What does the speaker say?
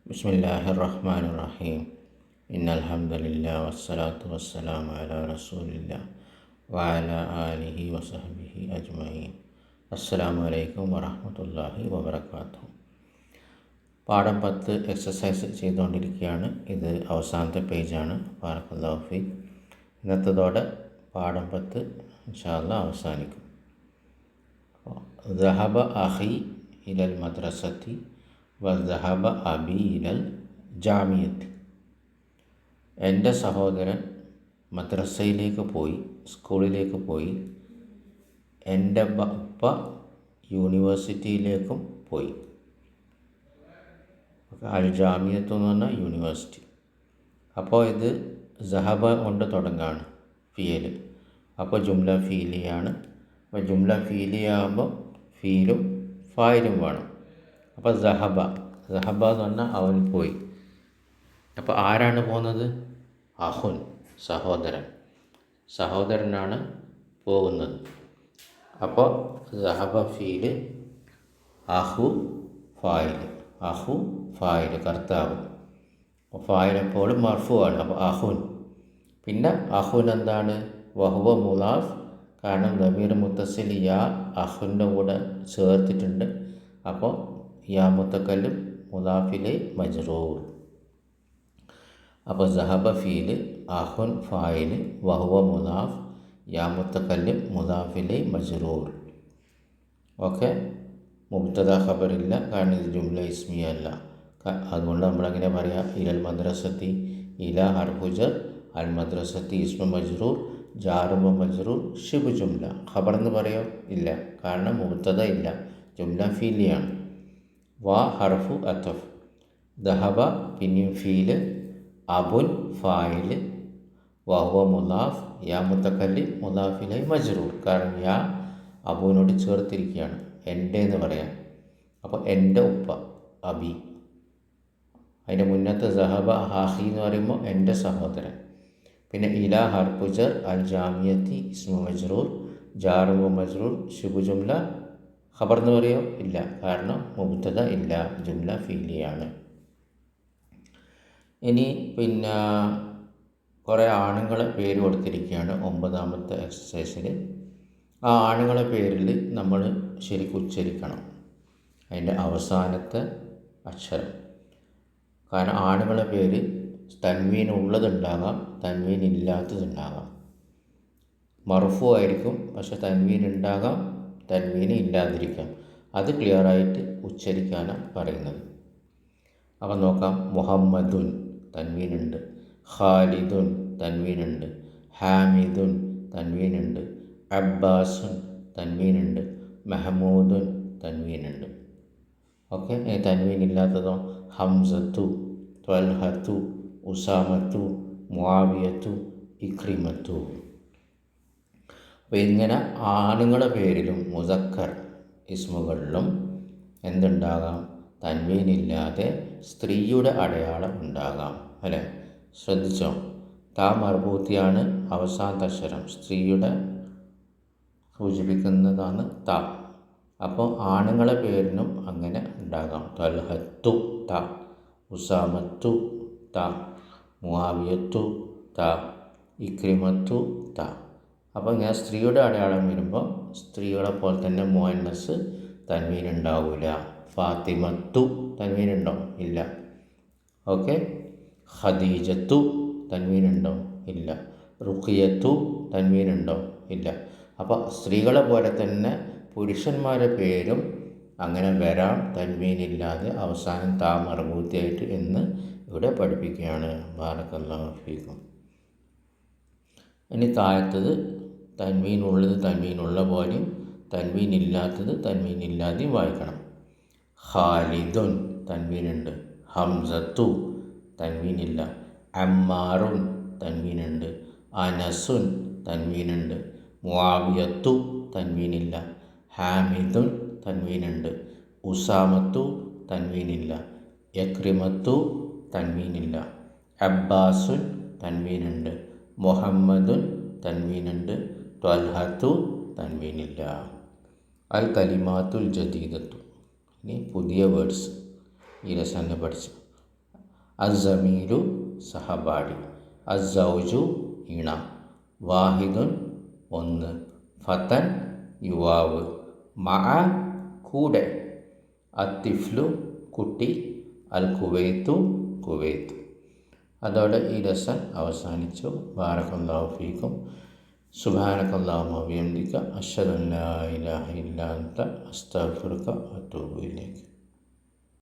ബിസ്മില്ലാഹിർ-റഹ്മാനിർ-റഹീം. ഇന്നൽഹംദുലില്ലാഹി വസ്സലാത്തു വസ്സലാമു അലാ റസൂലില്ലാഹി വഅലാ ആലിഹി വസഹ്ബിഹി അജ്മഈൻ. അസ്സലാമു അലൈക്കും വറഹ്മത്തുള്ളാഹി വബറകാതുഹു. പാഠം 10 എക്സസൈസ് ചെയ്തുകൊണ്ടിരിക്കുകയാണ്. ഇത് അവസാനത്തെ പേജാണ്. ബാറക്കല്ലാഹു ഫീക്. ഇന്നത്തതോടെ പാഠം 10 ഇൻഷാ അല്ലാഹ് അവസാനിക്കും. ദഹബ അഖി ഇലൽ മദ്രസത്തി വദഹബ അബി ഇലൽ ജാമിയത്തി. എൻ്റെ സഹോദരൻ മദ്രസയിലേക്ക് പോയി, സ്കൂളിലേക്ക് പോയി. എൻ്റെ ഉപ്പ യൂണിവേഴ്സിറ്റിയിലേക്കും പോയി. അൽ ജാമിയത്ത് എന്ന് പറഞ്ഞാൽ യൂണിവേഴ്സിറ്റി. അപ്പോൾ ഇത് സഹബ കൊണ്ട് തുടങ്ങാണ് ഫീല്. അപ്പോൾ ജുംല ഫീലിയാണ്. അപ്പോൾ ജുംല ഫീലിയാകുമ്പോൾ ഫീലും ഫായിലും വേണം. അപ്പോൾ സഹബ എന്ന് പറഞ്ഞാൽ അവൻ പോയി. അപ്പോൾ ആരാണ് പോകുന്നത്? അഹുൻ, സഹോദരനാണ് പോകുന്നത്. അപ്പോൾ സഹബ ഫീല്, അഹു ഫായിൽ കർത്താവ്. ഫായിൽ എപ്പോഴും മർഫു ആണ്. അപ്പോൾ അഹുൻ. പിന്നെ അഹുൻ എന്താണ്? വഹുവ മുലാഫ്. കാരണം ദമീർ മുത്തസിൽ യാ അഹുൻ്റെ കൂടെ ചേർത്തിട്ടുണ്ട്. അപ്പോൾ യാ മുത്തക്കല്ലിം മുലാഫിലെ മജ്റൂർ. അപ്പോൾ സഹബ ഫീല്, അഹുൻ ഫായില്, വഹുവ മുലാഫ്, യാ മുത്തക്കല്ലിം മുലാഫിലെ മജ്റൂർ. ഓക്കെ. മുബ്തദ ഖബറില്ല, കാരണം ഇത് ജുംല ഇസ്മിയ അല്ല. അതുകൊണ്ട് നമ്മളെങ്ങനെ പറയാം? ഇലൽ മദ്രസത്തി, ഇല ഹർഫുജർ, അൽ മദ്രസത്തി ഇസ്മ മജ്റൂർ, ജാറുബ മജ്റൂർ, ഷിബ് ജുംല. ഖബർ എന്ന് പറയോ? ഇല്ല, കാരണം മുബ്തദ ഇല്ല, ജുംല ഫീലിയാണ്. വാ ഹർഫു അത്തഫ്. ദഹബ പിന്നെയും ഫീല്, അബുൻ ഫായില്, വഹുവ മുലാഫ്, യാ മുത്തക്കല്ലിം മുലാഫിലെ മജ്റൂർ. കാരണം യാ അബുവിനോട് ചേർത്തിരിക്കുകയാണ്. എൻ്റെ എന്ന് പറയാം. അപ്പോൾ എൻ്റെ ഉപ്പ അബി. അതിൻ്റെ മുന്നത്തെ സഹബ ഹാഹി എന്ന് പറയുമ്പോൾ എൻ്റെ സഹോദരൻ. പിന്നെ ഇല ഹർഫുജർ, അൽ ജാമിയത്തി ഇസ്മു മജ്റൂർ, ജാറുബ മജ്റൂർ, ശുബു ജുംല. ഖബർ എന്ന് പറയോ? ഇല്ല, കാരണം മുബ്തദ ഇല്ല, ജുംല ഫീലിയാണ്. ഇനി പിന്നെ കുറേ ആണുങ്ങളെ പേര് കൊടുത്തിരിക്കുകയാണ് 9ാമത്തെ എക്സസൈസിൽ. ആ ആണുങ്ങളെ പേരിൽ നമ്മൾ ശരിക്കും ഉച്ചരിക്കണം അതിൻ്റെ അവസാനത്തെ അക്ഷരം. കാരണം ആണുങ്ങളെ പേര് തൻവീൻ ഉള്ളതുണ്ടാകാം, തൻവീൻ ഇല്ലാത്തതുണ്ടാകാം. മർഫു ആയിരിക്കും, പക്ഷെ തൻവീൻ ഉണ്ടാകാം, തൻവീൻ ഇല്ലാതിരിക്കാം. അത് ക്ലിയറായിട്ട് ഉച്ചരിക്കാനാണ് പറയുന്നത്. അപ്പം നോക്കാം. മുഹമ്മദുൻ തൻവീനുണ്ട്, ഖാലിദുൻ തൻവീനുണ്ട്, ഹാമിദുൻ തൻവീനുണ്ട്, അബ്ബാസുൻ തൻവീനുണ്ട്, മെഹമൂദുൻ തൻവീനുണ്ട്. ഓക്കെ. തൻവീൻ ഇല്ലാത്തതോ? ഹംസത്തു, ത്വൽഹത്തു, ഉസാമത്തു, മുആവിയത്തു, ഇക്രിമത്തു. അപ്പോൾ ഇങ്ങനെ ആണുങ്ങളുടെ പേരിലും മുസക്കർ ഇസ്മുകളിലും എന്തുണ്ടാകാം? തൻവീനില്ലാതെ സ്ത്രീയുടെ അടയാളം ഉണ്ടാകാം. അല്ലേ? ശ്രദ്ധിച്ചോ? താ മർബൂത്തിയാണ് അവസാനത്തെ അക്ഷരം, സ്ത്രീയുടെ സൂചിപ്പിക്കുന്നതാണ് ത. അപ്പോൾ ആണുങ്ങളെ പേരിനും അങ്ങനെ ഉണ്ടാകാം. ത്വൽഹത്തു ത, ഉസാമത്തു ത, മുആവിയത്തു ത, ഇക്രിമത്തു ത. അപ്പോൾ ഇങ്ങനെ സ്ത്രീയുടെ അടയാളം വരുമ്പോൾ സ്ത്രീകളെ പോലെ തന്നെ മുഅന്നസ് തൻവീൻ ഉണ്ടാവില്ല. ഫാത്തിമത്തു തൻവീൻ ഉണ്ടോ? ഇല്ല. ഓക്കെ. ഖദീജത്തു തൻവീൻ ഉണ്ടോ? ഇല്ല. റുഖിയത്തു തൻവീൻ ഉണ്ടോ? ഇല്ല. അപ്പോൾ സ്ത്രീകളെ പോലെ തന്നെ പുരുഷന്മാരുടെ പേരും അങ്ങനെ വരാം, തൻവീനില്ലാതെ അവസാനം താ മർബൂത്തിയായിട്ട് എന്ന് ഇവിടെ പഠിപ്പിക്കുകയാണ്. ബാറക്കല്ലാഹു ഫീക്കും. ഇനി താഴത്തത് തൻവീൻ ഉള്ളത് തൻവീൻ ഉള്ള പോലെയും തൻവീൻ ഇല്ലാത്തത് തൻവീൻ ഇല്ലാതെയും വായിക്കണം. ഖാലിദുൻ തൻവീനുണ്ട്, ഹംസത്തു തൻവീനില്ല, അമ്മാറുൻ തൻവീനുണ്ട്, അനസുൻ തൻവീനുണ്ട്, മുആവിയത്തു തൻവീനില്ല, ഹാമിദുൻ തൻവീനുണ്ട്, ഉസാമത്തു തൻവീനില്ല, ഇക്രിമത്തു തൻവീനില്ല, അബ്ബാസുൻ തൻവീനുണ്ട്, മുഹമ്മദുൻ തൻവീനുണ്ട്, ത്വൽഹത്തു തൻവീനില്ല. അൽ കലിമാത്തുൽ ജദീദത്തു. ഇനി പുതിയ വേർഡ്സ് ഈ ലെസണിൽ പഠിച്ചു. അസ്സമീലു സഹപാഠി, അസ്സൗജു ഇണ, വാഹിദുൻ ഒന്ന്, ഫതൻ യുവാവ്, മഅ കൂടെ, അത്തിഫ്ലു കുട്ടി, അൽ കുവൈത്തു കുവൈത്ത്. അതോടെ ഈ ലെസൺ അവസാനിച്ചു. ബാറകല്ലാഹു ഫീക്കും. സുബ്ഹാനകല്ലാഹുമ്മ വബിഹംദിക അശ്ഹദു അൻ ലാ ഇലാഹ ഇല്ലാ അൻത അസ്തഗ്ഫിറുക വഅതൂബു ഇലൈക്.